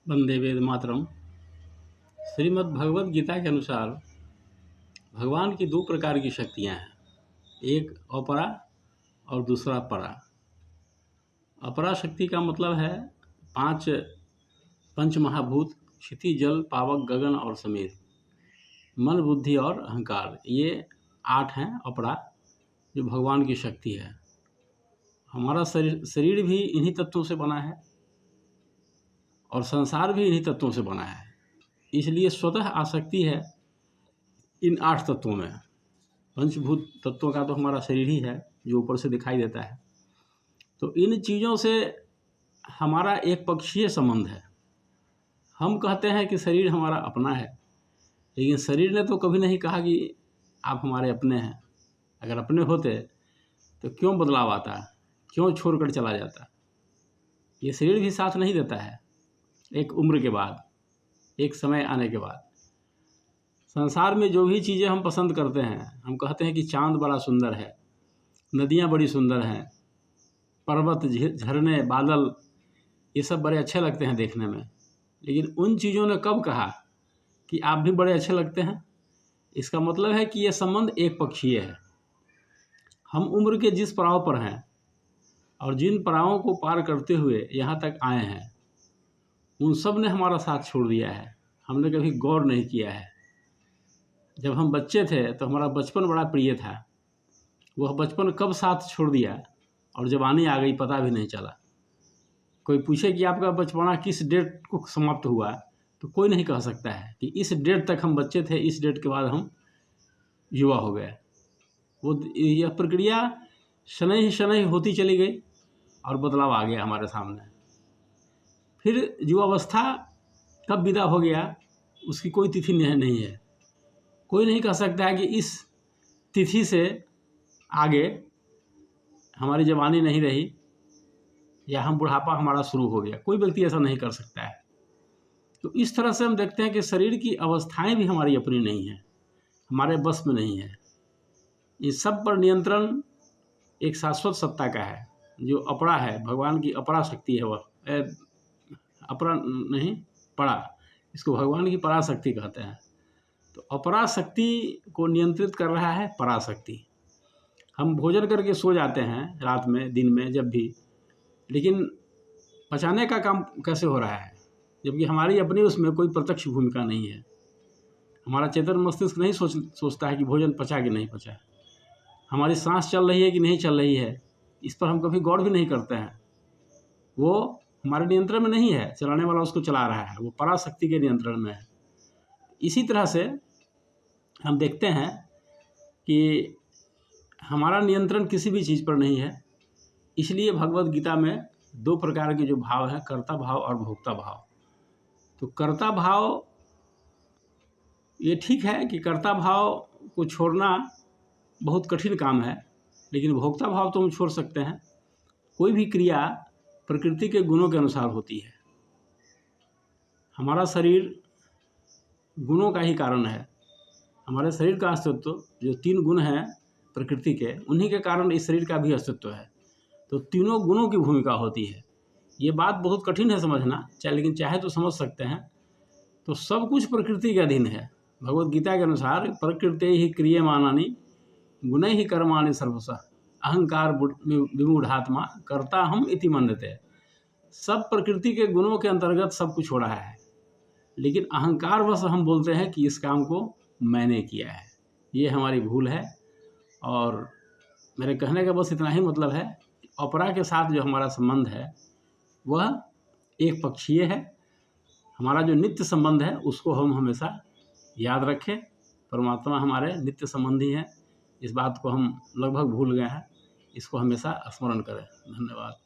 वंदे वेद मातरम। श्रीमद् भगवद गीता के अनुसार भगवान की दो प्रकार की शक्तियाँ हैं, एक अपरा और दूसरा परा। अपरा शक्ति का मतलब है पांच पंच महाभूत, क्षिति, जल, पावक, गगन और समीर, मन, बुद्धि और अहंकार, ये 8 हैं अपरा, जो भगवान की शक्ति है। हमारा शरीर भी इन्हीं तत्वों से बना है और संसार भी इन्हीं तत्वों से बना है, इसलिए स्वतः आसक्ति है इन 8 तत्वों में। पंचभूत तत्वों का तो हमारा शरीर ही है जो ऊपर से दिखाई देता है। तो इन चीज़ों से हमारा एक पक्षीय संबंध है। हम कहते हैं कि शरीर हमारा अपना है, लेकिन शरीर ने तो कभी नहीं कहा कि आप हमारे अपने हैं। अगर अपने होते तो क्यों बदलाव आता, क्यों छोड़कर चला जाता। ये शरीर भी साथ नहीं देता है। एक उम्र के बाद, एक समय आने के बाद, संसार में जो भी चीज़ें हम पसंद करते हैं, हम कहते हैं कि चाँद बड़ा सुंदर है, नदियाँ बड़ी सुंदर हैं, पर्वत, झरने, बादल, ये सब बड़े अच्छे लगते हैं देखने में। लेकिन उन चीज़ों ने कब कहा कि आप भी बड़े अच्छे लगते हैं? इसका मतलब है कि ये संबंध एक पक्षीय है। हम उम्र के जिस पड़ाव पर हैं और जिन पड़ावों को पार करते हुए यहाँ तक आए हैं, उन सब ने हमारा साथ छोड़ दिया है। हमने कभी गौर नहीं किया है। जब हम बच्चे थे तो हमारा बचपन बड़ा प्रिय था। वह बचपन कब साथ छोड़ दिया और जवानी आ गई पता भी नहीं चला। कोई पूछे कि आपका बचपना किस डेट को समाप्त हुआ, तो कोई नहीं कह सकता है कि इस डेट तक हम बच्चे थे, इस डेट के बाद हम युवा हो गए। वो यह प्रक्रिया शनै ही शनै होती चली गई और बदलाव आ गया हमारे सामने। फिर युवावस्था कब विदा हो गया, उसकी कोई तिथि नहीं है। कोई नहीं कह सकता है कि इस तिथि से आगे हमारी जवानी नहीं रही या हम बुढ़ापा हमारा शुरू हो गया। कोई व्यक्ति ऐसा नहीं कर सकता है। तो इस तरह से हम देखते हैं कि शरीर की अवस्थाएं भी हमारी अपनी नहीं हैं, हमारे बस में नहीं है। इस सब पर नियंत्रण एक शाश्वत सत्ता का है, जो अपरा है, भगवान की अपरा शक्ति है। वह अपरा नहीं, परा, इसको भगवान की पराशक्ति कहते हैं। तो अपराशक्ति को नियंत्रित कर रहा है पराशक्ति। हम भोजन करके सो जाते हैं रात में, दिन में, जब भी, लेकिन पचाने का काम कैसे हो रहा है, जबकि हमारी अपनी उसमें कोई प्रत्यक्ष भूमिका नहीं है। हमारा चेतन मस्तिष्क नहीं सोचता है कि भोजन पचा कि नहीं पचा। हमारी सांस चल रही है कि नहीं चल रही है, इस पर हम कभी गौर भी नहीं करते हैं। वो हमारे नियंत्रण में नहीं है, चलाने वाला उसको चला रहा है, वो पराशक्ति के नियंत्रण में है। इसी तरह से हम देखते हैं कि हमारा नियंत्रण किसी भी चीज़ पर नहीं है। इसलिए भगवद गीता में 2 प्रकार के जो भाव हैं, कर्ता भाव और भोक्ता भाव। तो कर्ता भाव, ये ठीक है कि कर्ता भाव को छोड़ना बहुत कठिन काम है, लेकिन भोक्ता भाव तो हम छोड़ सकते हैं। कोई भी क्रिया प्रकृति के गुणों के अनुसार होती है। हमारा शरीर गुणों का ही कारण है। हमारे शरीर का अस्तित्व, जो 3 गुण हैं प्रकृति के, उन्हीं के कारण इस शरीर का भी अस्तित्व है। तो तीनों गुणों की भूमिका होती है। ये बात बहुत कठिन है समझना, लेकिन चाहे तो समझ सकते हैं। तो सब कुछ प्रकृति के अधीन है। भगवद गीता के अनुसार प्रकृते ही क्रियमाणानि गुणैः ही कर्माणि सर्वशः अहंकार विमूढ़ात्मा कर्ता हम इति मन्यते। सब प्रकृति के गुणों के अंतर्गत सब कुछ हो रहा है, लेकिन अहंकारवश हम बोलते हैं कि इस काम को मैंने किया है। ये हमारी भूल है। और मेरे कहने का बस इतना ही मतलब है, अपरा के साथ जो हमारा संबंध है वह एक पक्षीय है। हमारा जो नित्य संबंध है उसको हम हमेशा याद रखें। परमात्मा हमारे नित्य संबंधी हैं, इस बात को हम लगभग भूल गए हैं। इसको हमेशा स्मरण करें। धन्यवाद।